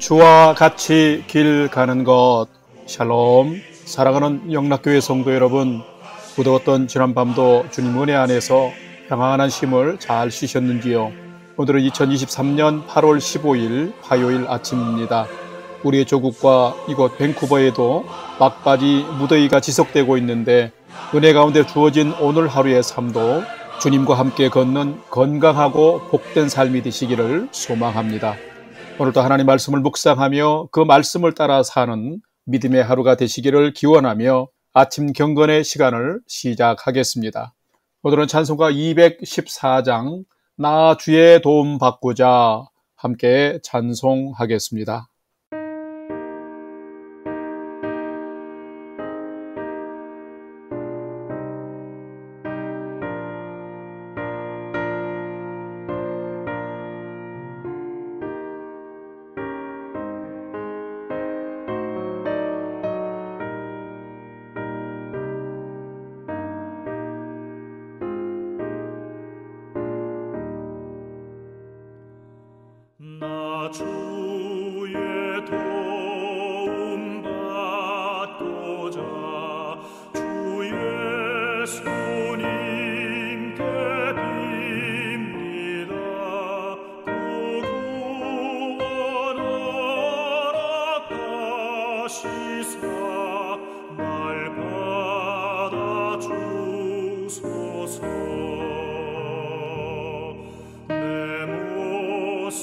주와 같이 길 가는 것. 샬롬. 사랑하는 영락교회 성도 여러분, 무더웠던 지난밤도 주님 은혜 안에서 평안한 쉼을 잘 쉬셨는지요? 오늘은 2023년 8월 15일 화요일 아침입니다. 우리의 조국과 이곳 밴쿠버에도 막바지 무더위가 지속되고 있는데, 은혜 가운데 주어진 오늘 하루의 삶도 주님과 함께 걷는 건강하고 복된 삶이 되시기를 소망합니다. 오늘도 하나님 말씀을 묵상하며 그 말씀을 따라 사는 믿음의 하루가 되시기를 기원하며 아침 경건의 시간을 시작하겠습니다. 오늘은 찬송가 214장 나 주의 도움 받고자 함께 찬송하겠습니다. 나 주의 도움 받고자 주의 손님께 빕니다. 그 구원 허락하시사 날 받아주소서. 내 모습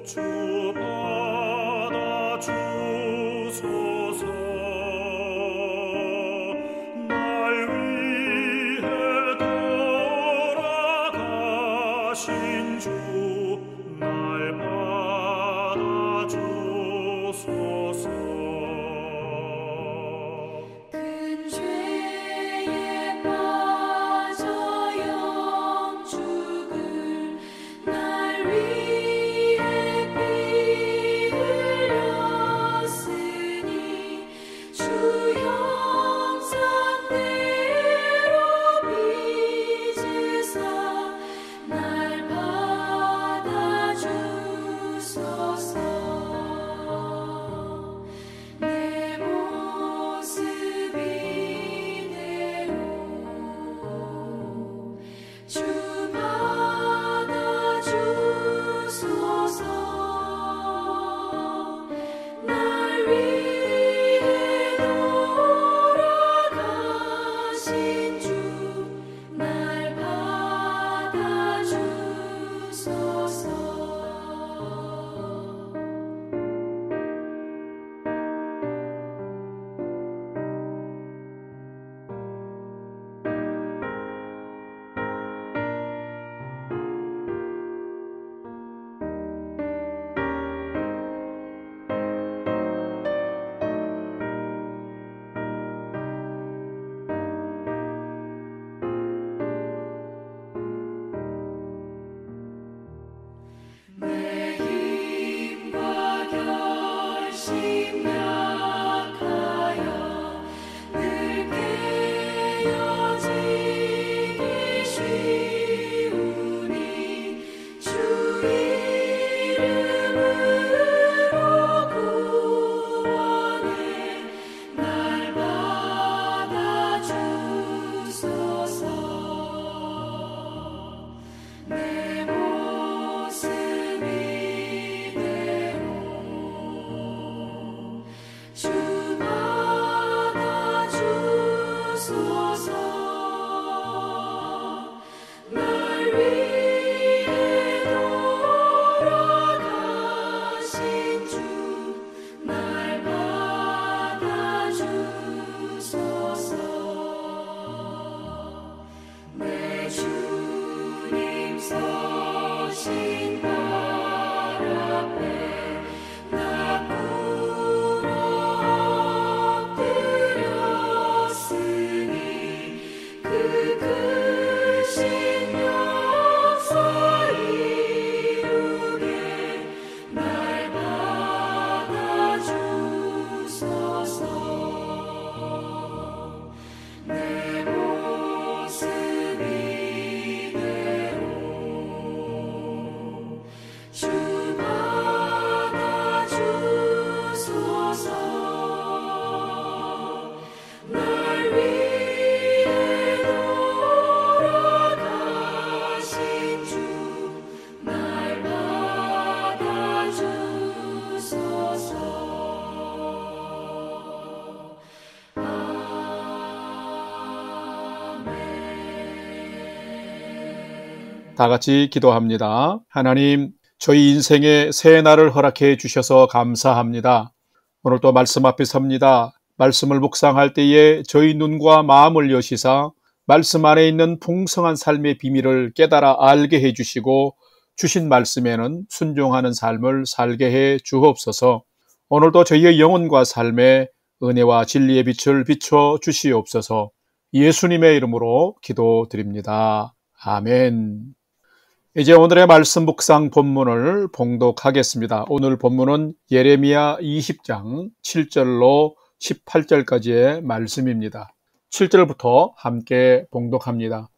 주 받아주소서. 날 위해 돌아가신 주 날 받아주소서. 큰 죄에 빠져 영죽을 날 위해 피 흘렸으니 주 형상대로 빚으사 날 받아주소서. 다 같이 기도합니다. 하나님, 저희 인생에 새 날을 허락해 주셔서 감사합니다. 오늘 또 말씀 앞에 섭니다. 말씀을 묵상할 때에 저희 눈과 마음을 여시사 말씀 안에 있는 풍성한 삶의 비밀을 깨달아 알게 해주시고 주신 말씀에는 순종하는 삶을 살게 해 주옵소서. 오늘도 저희의 영혼과 삶에 은혜와 진리의 빛을 비춰 주시옵소서. 예수님의 이름으로 기도드립니다. 아멘. 이제 오늘의 말씀 묵상 본문을 봉독하겠습니다. 오늘 본문은 예레미야 20장 7절로 18절까지의 말씀입니다. 7절부터 함께 봉독합니다.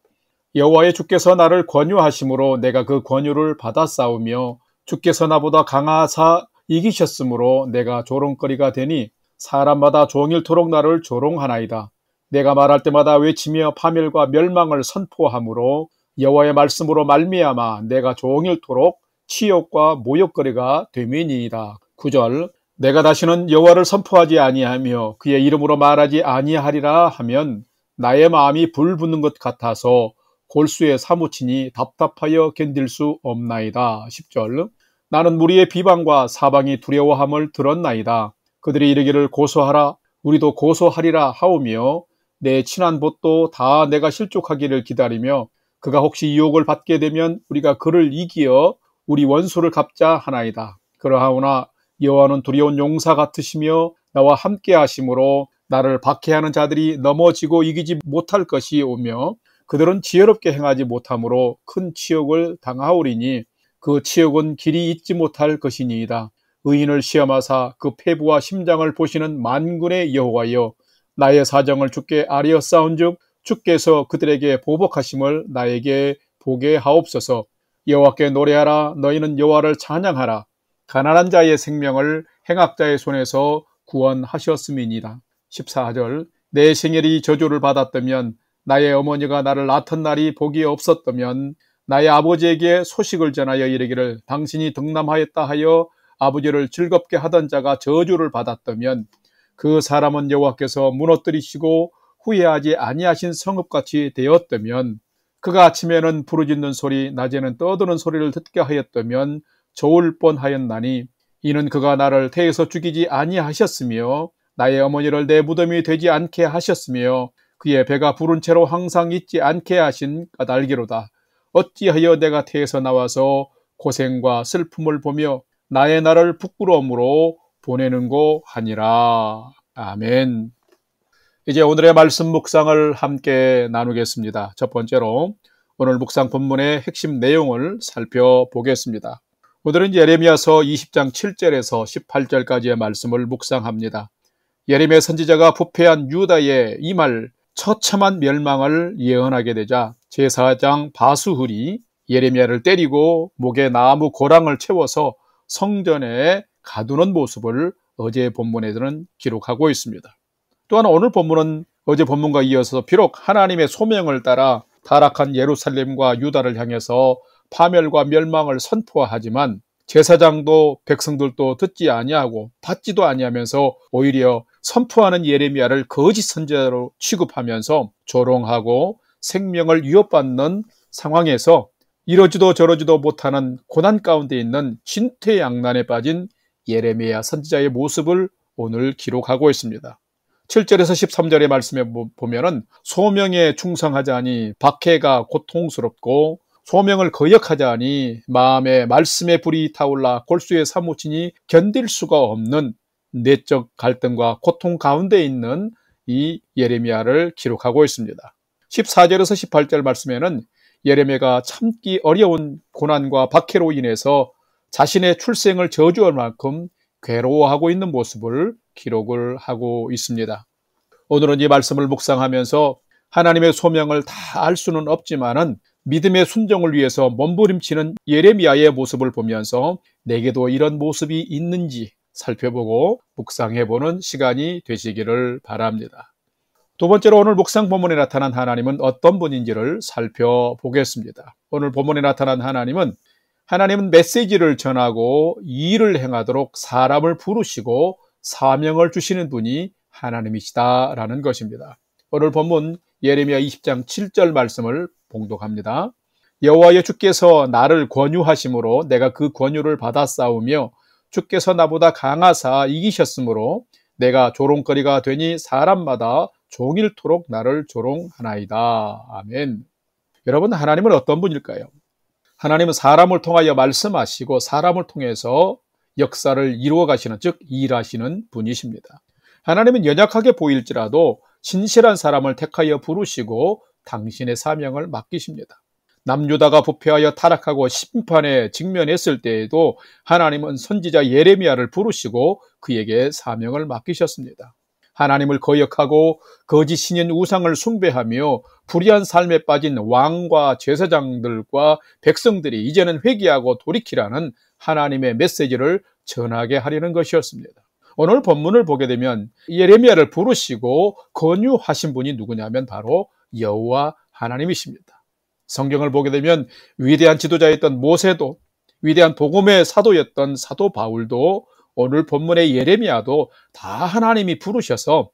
여호와의 주께서 나를 권유하심으로 내가 그 권유를 받아싸우며 주께서 나보다 강하사 이기셨으므로 내가 조롱거리가 되니 사람마다 종일토록 나를 조롱하나이다. 내가 말할 때마다 외치며 파멸과 멸망을 선포하므로 여호와의 말씀으로 말미암아 내가 종일토록 치욕과 모욕거리가 됨이니이다. 9절 내가 다시는 여호와를 선포하지 아니하며 그의 이름으로 말하지 아니하리라 하면 나의 마음이 불붙는 것 같아서 골수에 사무치니 답답하여 견딜 수 없나이다. 10절 나는 무리의 비방과 사방이 두려워함을 들었나이다. 그들이 이르기를 고소하라 우리도 고소하리라 하오며 내 친한 봇도 다 내가 실족하기를 기다리며 그가 혹시 유혹을 받게 되면 우리가 그를 이기어 우리 원수를 갚자 하나이다. 그러하오나 여호와는 두려운 용사 같으시며 나와 함께 하심으로 나를 박해하는 자들이 넘어지고 이기지 못할 것이오며 그들은 지혜롭게 행하지 못함으로 큰 치욕을 당하오리니 그 치욕은 길이 잊지 못할 것이니이다. 의인을 시험하사 그 폐부와 심장을 보시는 만군의 여호와여 나의 사정을 주께 아뢰었사온즉 주께서 그들에게 보복하심을 나에게 보게 하옵소서. 여호와께 노래하라 너희는 여호와를 찬양하라. 가난한 자의 생명을 행악자의 손에서 구원하셨음이니라. 14절 내 생일이 저주를 받았다면 나의 어머니가 나를 낳던 날이 복이 없었다면 나의 아버지에게 소식을 전하여 이르기를 당신이 득남하였다 하여 아버지를 즐겁게 하던 자가 저주를 받았다면 그 사람은 여호와께서 무너뜨리시고 후회하지 아니하신 성읍같이 되었다면 그가 아침에는 부르짖는 소리 낮에는 떠드는 소리를 듣게 하였다면 좋을 뻔하였나니 이는 그가 나를 태에서 죽이지 아니하셨으며 나의 어머니를 내 무덤이 되지 않게 하셨으며 그의 배가 부른 채로 항상 잊지 않게 하신 까닭이로다. 어찌하여 내가 태에서 나와서 고생과 슬픔을 보며 나의 나를 부끄러움으로 보내는고 하니라. 아멘. 이제 오늘의 말씀 묵상을 함께 나누겠습니다. 첫 번째로 오늘 묵상 본문의 핵심 내용을 살펴보겠습니다. 오늘은 예레미야서 20장 7절에서 18절까지의 말씀을 묵상합니다. 예레미야 선지자가 부패한 유다의 임할 처참한 멸망을 예언하게 되자 제사장 바수훌이 예레미야를 때리고 목에 나무 고랑을 채워서 성전에 가두는 모습을 어제 본문에서는 기록하고 있습니다. 또한 오늘 본문은 어제 본문과 이어서 비록 하나님의 소명을 따라 타락한 예루살렘과 유다를 향해서 파멸과 멸망을 선포하지만 제사장도 백성들도 듣지 아니하고 받지도 아니하면서 오히려 선포하는 예레미야를 거짓 선지자로 취급하면서 조롱하고 생명을 위협받는 상황에서 이러지도 저러지도 못하는 고난 가운데 있는 진퇴양난에 빠진 예레미야 선지자의 모습을 오늘 기록하고 있습니다. 7절에서 13절의 말씀에 보면은 소명에 충성하자니 박해가 고통스럽고 소명을 거역하자니 마음에 말씀의 불이 타올라 골수에 사무치니 견딜 수가 없는 내적 갈등과 고통 가운데 있는 이 예레미야를 기록하고 있습니다. 14절에서 18절 말씀에는 예레미야가 참기 어려운 고난과 박해로 인해서 자신의 출생을 저주할 만큼 괴로워하고 있는 모습을 기록을 하고 있습니다. 오늘은 이 말씀을 묵상하면서 하나님의 소명을 다 알 수는 없지만은 믿음의 순종을 위해서 몸부림치는 예레미야의 모습을 보면서 내게도 이런 모습이 있는지 살펴보고 묵상해보는 시간이 되시기를 바랍니다. 두 번째로 오늘 묵상 본문에 나타난 하나님은 어떤 분인지를 살펴보겠습니다. 오늘 본문에 나타난 하나님은 메시지를 전하고 일을 행하도록 사람을 부르시고 사명을 주시는 분이 하나님이시다라는 것입니다. 오늘 본문 예레미야 20장 7절 말씀을 봉독합니다. 여호와여 주께서 나를 권유하심으로 내가 그 권유를 받아 싸우며 주께서 나보다 강하사 이기셨으므로 내가 조롱거리가 되니 사람마다 종일토록 나를 조롱하나이다. 아멘. 여러분, 하나님은 어떤 분일까요? 하나님은 사람을 통하여 말씀하시고 사람을 통해서 역사를 이루어 가시는, 즉 일하시는 분이십니다. 하나님은 연약하게 보일지라도 신실한 사람을 택하여 부르시고 당신의 사명을 맡기십니다. 남유다가 부패하여 타락하고 심판에 직면했을 때에도 하나님은 선지자 예레미야를 부르시고 그에게 사명을 맡기셨습니다. 하나님을 거역하고 거짓 신인 우상을 숭배하며 불의한 삶에 빠진 왕과 제사장들과 백성들이 이제는 회개하고 돌이키라는 하나님의 메시지를 전하게 하려는 것이었습니다. 오늘 본문을 보게 되면 예레미야를 부르시고 권유하신 분이 누구냐면 바로 여호와 하나님이십니다. 성경을 보게 되면 위대한 지도자였던 모세도, 위대한 복음의 사도였던 사도 바울도, 오늘 본문의 예레미야도 다 하나님이 부르셔서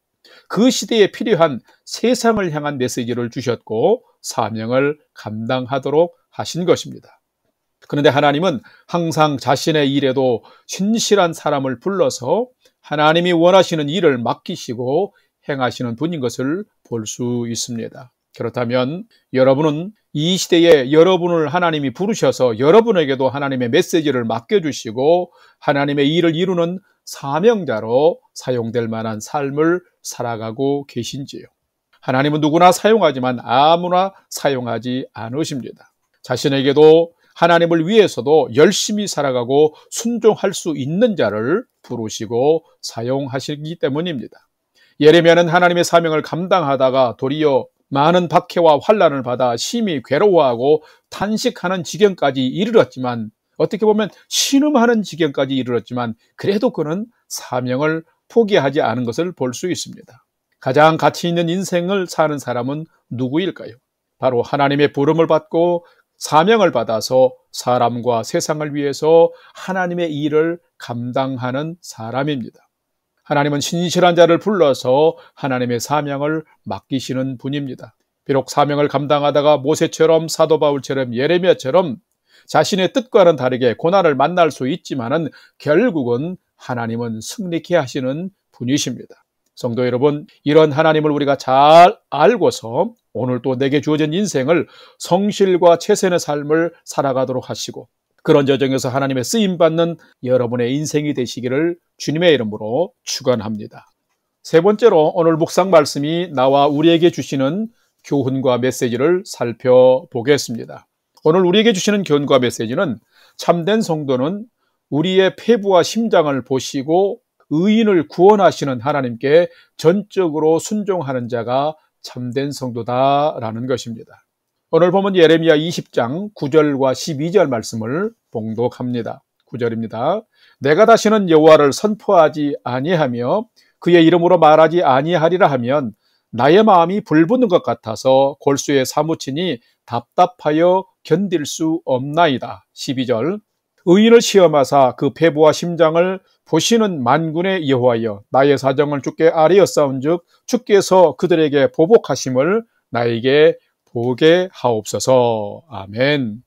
그 시대에 필요한 세상을 향한 메시지를 주셨고 사명을 감당하도록 하신 것입니다. 그런데 하나님은 항상 자신의 일에도 신실한 사람을 불러서 하나님이 원하시는 일을 맡기시고 행하시는 분인 것을 볼 수 있습니다. 그렇다면 여러분은 이 시대에 여러분을 하나님이 부르셔서 여러분에게도 하나님의 메시지를 맡겨주시고 하나님의 일을 이루는 사명자로 사용될 만한 삶을 살아가고 계신지요? 하나님은 누구나 사용하지만 아무나 사용하지 않으십니다. 자신에게도 하나님을 위해서도 열심히 살아가고 순종할 수 있는 자를 부르시고 사용하시기 때문입니다. 예레미야는 하나님의 사명을 감당하다가 도리어 많은 박해와 환난을 받아 심히 괴로워하고 탄식하는 지경까지 이르렀지만, 어떻게 보면 신음하는 지경까지 이르렀지만 그래도 그는 사명을 포기하지 않은 것을 볼 수 있습니다. 가장 가치 있는 인생을 사는 사람은 누구일까요? 바로 하나님의 부름을 받고 사명을 받아서 사람과 세상을 위해서 하나님의 일을 감당하는 사람입니다. 하나님은 신실한 자를 불러서 하나님의 사명을 맡기시는 분입니다. 비록 사명을 감당하다가 모세처럼 사도 바울처럼 예레미야처럼 자신의 뜻과는 다르게 고난을 만날 수 있지만은 결국은 하나님은 승리케 하시는 분이십니다. 성도 여러분, 이런 하나님을 우리가 잘 알고서 오늘 또 내게 주어진 인생을 성실과 최선의 삶을 살아가도록 하시고 그런 여정에서 하나님의 쓰임받는 여러분의 인생이 되시기를 주님의 이름으로 축원합니다. 세 번째로 오늘 묵상 말씀이 나와 우리에게 주시는 교훈과 메시지를 살펴보겠습니다. 오늘 우리에게 주시는 교훈과 메시지는 참된 성도는 우리의 폐부와 심장을 보시고 의인을 구원하시는 하나님께 전적으로 순종하는 자가 참된 성도다라는 것입니다. 오늘 보면 예레미야 20장 9절과 12절 말씀을 봉독합니다. 9절입니다. 내가 다시는 여호와를 선포하지 아니하며 그의 이름으로 말하지 아니하리라 하면 나의 마음이 불붙는 것 같아서 골수에 사무치니 답답하여 견딜 수 없나이다. 12절. 의인을 시험하사 그 폐부와 심장을 보시는 만군의 여호와여, 나의 사정을 주께 아뢰었사온즉 주께서 그들에게 보복하심을 나에게 보게 하옵소서. 아멘.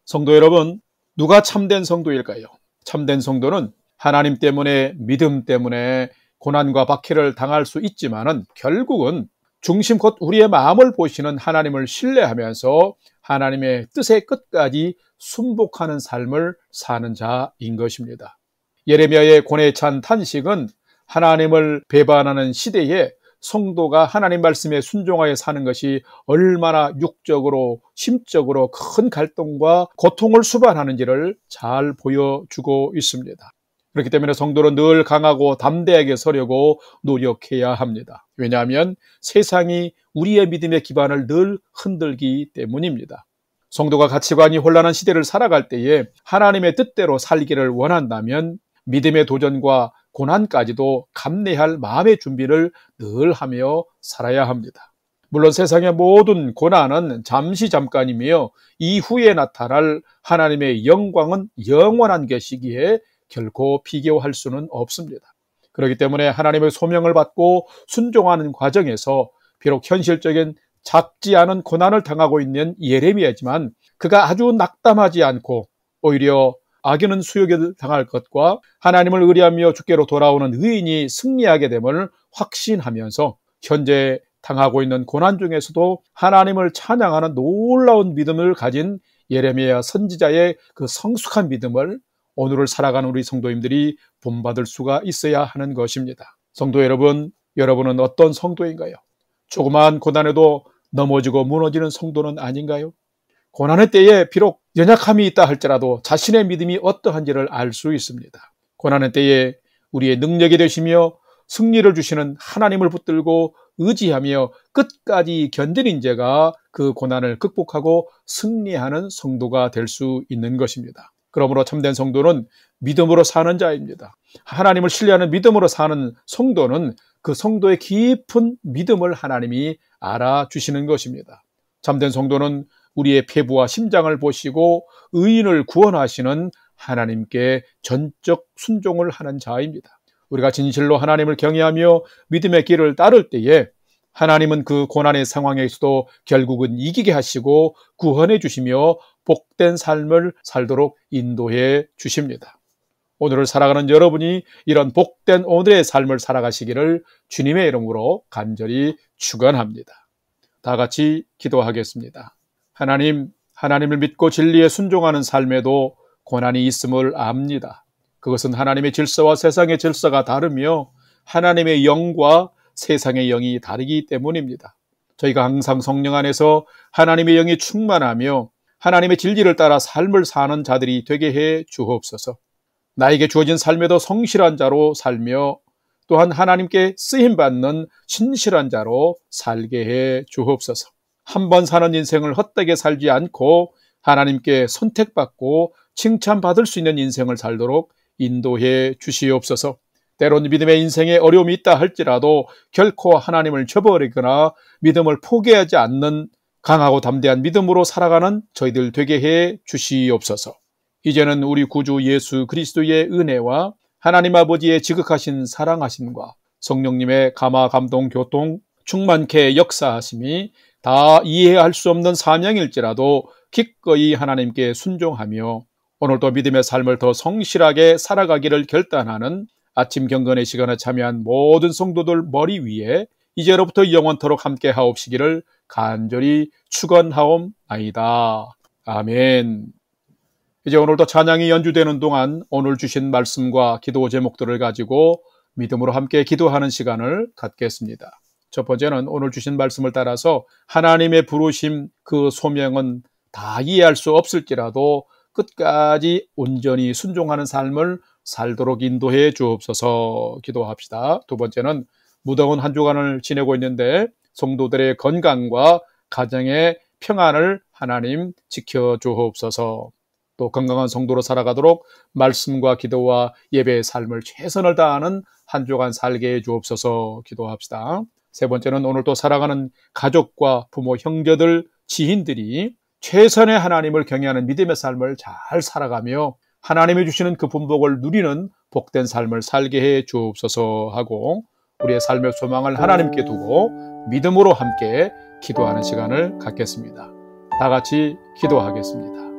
성도 여러분, 누가 참된 성도일까요? 참된 성도는 하나님 때문에, 믿음 때문에 고난과 박해를 당할 수 있지만은 결국은 중심 곧 우리의 마음을 보시는 하나님을 신뢰하면서 하나님의 뜻의 끝까지 순복하는 삶을 사는 자인 것입니다. 예레미야의 고뇌에 찬 탄식은 하나님을 배반하는 시대에 성도가 하나님 말씀에 순종하여 사는 것이 얼마나 육적으로 심적으로 큰 갈등과 고통을 수반하는지를 잘 보여주고 있습니다. 그렇기 때문에 성도는 늘 강하고 담대하게 서려고 노력해야 합니다. 왜냐하면 세상이 우리의 믿음의 기반을 늘 흔들기 때문입니다. 성도가 가치관이 혼란한 시대를 살아갈 때에 하나님의 뜻대로 살기를 원한다면 믿음의 도전과 고난까지도 감내할 마음의 준비를 늘 하며 살아야 합니다. 물론 세상의 모든 고난은 잠깐이며 이후에 나타날 하나님의 영광은 영원한 것이기에 결코 비교할 수는 없습니다. 그렇기 때문에 하나님의 소명을 받고 순종하는 과정에서 비록 현실적인 작지 않은 고난을 당하고 있는 예레미야지만 그가 아주 낙담하지 않고 오히려 악인은 수욕을 당할 것과 하나님을 의뢰하며 주께로 돌아오는 의인이 승리하게 됨을 확신하면서 현재 당하고 있는 고난 중에서도 하나님을 찬양하는 놀라운 믿음을 가진 예레미야 선지자의 그 성숙한 믿음을 오늘을 살아가는 우리 성도님들이 본받을 수가 있어야 하는 것입니다. 성도 여러분, 여러분은 어떤 성도인가요? 조그마한 고난에도 넘어지고 무너지는 성도는 아닌가요? 고난의 때에 비록 연약함이 있다 할지라도 자신의 믿음이 어떠한지를 알 수 있습니다. 고난의 때에 우리의 능력이 되시며 승리를 주시는 하나님을 붙들고 의지하며 끝까지 견디는 자가 그 고난을 극복하고 승리하는 성도가 될 수 있는 것입니다. 그러므로 참된 성도는 믿음으로 사는 자입니다. 하나님을 신뢰하는 믿음으로 사는 성도는 그 성도의 깊은 믿음을 하나님이 알아주시는 것입니다. 참된 성도는 우리의 폐부와 심장을 보시고 의인을 구원하시는 하나님께 전적 순종을 하는 자입니다. 우리가 진실로 하나님을 경외하며 믿음의 길을 따를 때에 하나님은 그 고난의 상황에서도 결국은 이기게 하시고 구원해 주시며 복된 삶을 살도록 인도해 주십니다. 오늘을 살아가는 여러분이 이런 복된 오늘의 삶을 살아가시기를 주님의 이름으로 간절히 축원합니다. 다 같이 기도하겠습니다. 하나님, 하나님을 믿고 진리에 순종하는 삶에도 고난이 있음을 압니다. 그것은 하나님의 질서와 세상의 질서가 다르며 하나님의 영과 세상의 영이 다르기 때문입니다. 저희가 항상 성령 안에서 하나님의 영이 충만하며 하나님의 진리를 따라 삶을 사는 자들이 되게 해 주옵소서. 나에게 주어진 삶에도 성실한 자로 살며 또한 하나님께 쓰임받는 신실한 자로 살게 해 주옵소서. 한 번 사는 인생을 헛되게 살지 않고 하나님께 선택받고 칭찬받을 수 있는 인생을 살도록 인도해 주시옵소서. 때론 믿음의 인생에 어려움이 있다 할지라도 결코 하나님을 저버리거나 믿음을 포기하지 않는 강하고 담대한 믿음으로 살아가는 저희들 되게 해 주시옵소서. 이제는 우리 구주 예수 그리스도의 은혜와 하나님 아버지의 지극하신 사랑하심과 성령님의 감화 감동 교통 충만케 역사하심이 다 이해할 수 없는 사명일지라도 기꺼이 하나님께 순종하며 오늘도 믿음의 삶을 더 성실하게 살아가기를 결단하는 아침 경건의 시간에 참여한 모든 성도들 머리 위에 이제로부터 영원토록 함께 하옵시기를 간절히 축원하옵나이다. 아멘. 이제 오늘도 찬양이 연주되는 동안 오늘 주신 말씀과 기도 제목들을 가지고 믿음으로 함께 기도하는 시간을 갖겠습니다. 첫 번째는 오늘 주신 말씀을 따라서 하나님의 부르심 그 소명은 다 이해할 수 없을지라도 끝까지 온전히 순종하는 삶을 살도록 인도해 주옵소서 기도합시다. 두 번째는 무더운 한 주간을 지내고 있는데 성도들의 건강과 가정의 평안을 하나님 지켜 주옵소서. 또 건강한 성도로 살아가도록 말씀과 기도와 예배의 삶을 최선을 다하는 한 주간 살게 해 주옵소서 기도합시다. 세 번째는 오늘 또 살아가는 가족과 부모, 형제들, 지인들이 최선의 하나님을 경외하는 믿음의 삶을 잘 살아가며 하나님이 주시는 그 분복을 누리는 복된 삶을 살게 해 주옵소서 하고 우리의 삶의 소망을 하나님께 두고 믿음으로 함께 기도하는 시간을 갖겠습니다. 다 같이 기도하겠습니다.